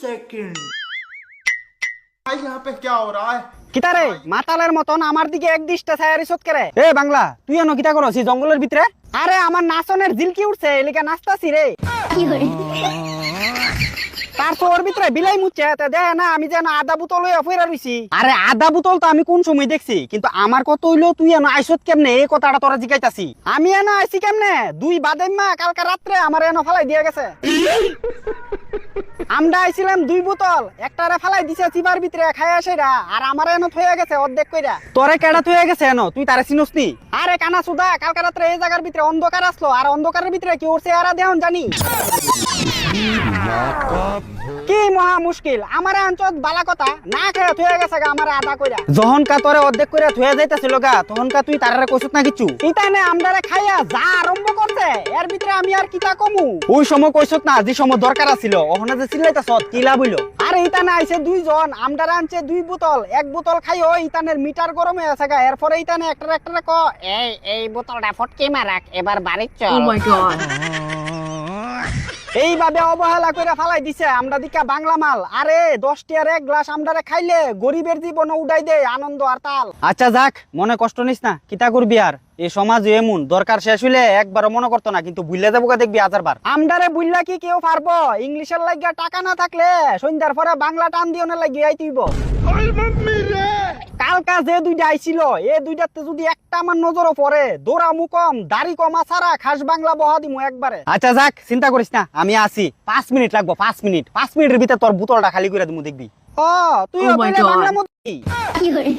Second. भाई यहाँ पे क्या हो रहा है? কিতারে মাতালের মতন আমার দিকে এক দৃষ্টা ছায়া রিসত করে। এ বাংলা তুই এনো কিতা করছিস জঙ্গলের ভিতরে? আরে আমার নাচনের জিলকি উঠছে এলিকা নাচতাছি রে। কি করে? তার তোর ভিতরে বিলাই মুচ্ছে তে দেখ না আমি যেন আধা বোতল হইয়া ফিরা রইছি। আরে আধা বোতল তো আমি কোন সময় দেখছি, কিন্তু আমার কত হইলো তুই এনো আইছত কেমনে এই কথাটা তোরা জিগাইতাছি। আমি এনো আইছি কেমনে? দুই বাদাইম্মা কালকে রাত্রে আমার এনো ফালাই দিয়া গেছে। আমরা আইছিলাম দুই বোতল, একটারে ফালাই দিছে চিবার ভিতরে খাইয়া সেরা, আর আমার এনো থইয়া গেছে অর্ধেক কইরা। তোরে কেডা থইয়া গেছে এনো? তুই তারে চিনস নি? আরে কানা সুদা কালকে রাত্রে এই জায়গার ভিতরে অন্ধকার আসলো, আর অন্ধকারের ভিতরে কি উঠছে আর দেহন জানি কি মহা মুশকিল। আমার অঞ্চল বালা কথা না খেয়ে থইয়া গেছে গা আমার আধা কইরা। যখন কা তোরে অর্ধেক কইরা থইয়া যাইতাছিল গা তখন কা তুই তারে কইছত না কিছু? ইতানে আমদারে খাইয়া যা আরম্ভ করতে এর ভিতরে আমি আর কিতা কমু। ওই সময় কইছত না যে সময় দরকার আছিল ওখানে যে চিল্লাইতাছত কি লাভ হইলো? আরে ইতানে আইছে দুইজন, আমদারে আনছে দুই বোতল, এক বোতল খাইও ইতানের মিটার গরম হয়ে আছে গা। এরপরে ইতানে একটা ক এই বোতলটা ফটকে মারাক এবার বাড়ি চল। ও মাই গড, এইভাবে অবহেলা করে ফালাই দিছে আমরা দিকা বাংলা মাল। আরে 10 টিয়ার এক গ্লাস আমদারে খাইলে গরিবের জীবন উড়াই দে আনন্দ আর তাল। আচ্ছা যাক, মনে কষ্ট নিস না, কিতা করবি আর। এই সমাজ এমন দরকার শেষ হইলে একবারও মনে করতো না, কিন্তু বুইলা যাবো দেখবি হাজারবার। আমদারে বুইলা কি কেউ পারবো? ইংলিশের লাগিয়া টাকা না থাকলে সন্ধ্যার পরে বাংলা টান দিও না লাগিয়ে আইতেইব। কালকা যে দুইটা আইছিল এই দুইটাতে যদি একটা আমার নজরও পড়ে দৌড়া মুকম দাড়ি কমা ছাড়া খাস বাংলা বহা দিমু একবারে। আচ্ছা যাক, চিন্তা করিস না, আমি আসি। 5 মিনিট লাগবো, 5 মিনিট। 5 মিনিটের ভিতরে তোর বোতলটা খালি করে দিমু দেখবি। ও তুই বাংলা মধ্যে কি করে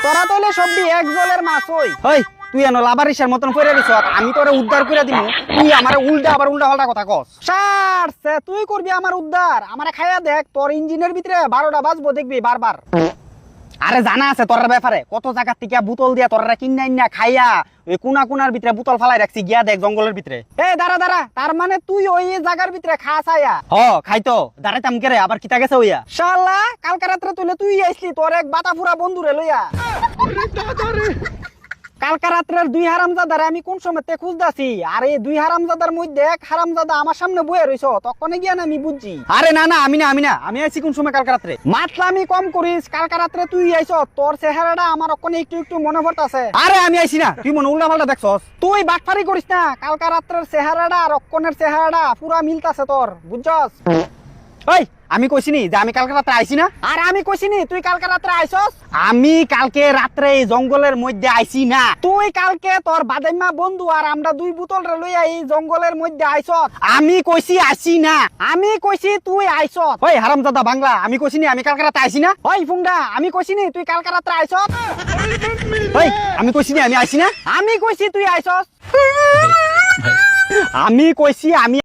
তোরা তাইলে সবদি এক জলের মাছ হই। হই তুই এনো লাবারিশের মতন কইরা দিছ, আমি তোরে উদ্ধার কইরা দিমু, তুই আমারে উল্টা পাল্টা কথা কস। সারছে তুই করবি আমার উদ্ধার? আমারে খাইয়া দেখ, তোর ইঞ্জিনের ভিতরে 12টা বাজবো দেখবি বারবার। আরে জানা আছে তোর ব্যাপারে, কত জায়গা থেকে বোতল দিয়া তোরা কিনা খাইয়া ওই কোনার ভিতরে বোতল ফালাই রাখছি, গিয়া দেখ জঙ্গলের ভিতরে। এই দাঁড়া, তার মানে তুই ওই জায়গার ভিতরে খাস আয়া? হ খাইতো, দাঁড়াইতাম কেরে আবার কিতা গেছে হইয়া। শালা কালকে রাত্রে তুলে তুই আইসলি তোর এক বাতাফুরা বন্ধুরে লইয়া। কালকা রাত্রের দুই হারামজাদারে আমি কোন সময়তে খুঁজতাছি, আর এই দুই হারামজাদার মধ্যে এক হারামজাদা আমার সামনে বয়ে রইছ, তখন গিয়া না আমি বুঝছি। আরে না আমি আইছি কোন সময় কালকা রাত্রে? মাতলামি কম করিস, কালকা রাত্রে তুই আইছ, তোর চেহারাটা আমার ওখানে একটু মনে পড়তাছে। আরে আমি আইছি না, তুই মনে উল্টা পাল্টা দেখছস। তুই বাটফারি করিস না, কালকা রাত্রের চেহারাটা আর অক্ষণের চেহারাটা পুরা মিলতাছে তোর, বুঝছস? ওই আমি কইছিনি যে আমি কালকে রাত্রে আইছি না? আর আমি কইছিনি তুই কালকে রাত্রে আইছস? আমি কালকে রাত্রে এই জঙ্গলের মধ্যে আইছি না। তুই কালকে তোর বাদাইমা বন্ধু আর আমরা দুই বোতল রে লইয়া এই জঙ্গলের মধ্যে আইছস। আমি কইছি আইছি না, আমি কইছি তুই আইছস। ওই হারামজাদা বাংলা, আমি কইছিনি আমি কালকে রাতে আইছি না? ওই ফুংডা, আমি কইছিনি তুই কালকে রাত্রে আইছস? ওই আমি কইছিনি আমি আইছি না? আমি কইছি তুই আইছস। আমি কইছি আমি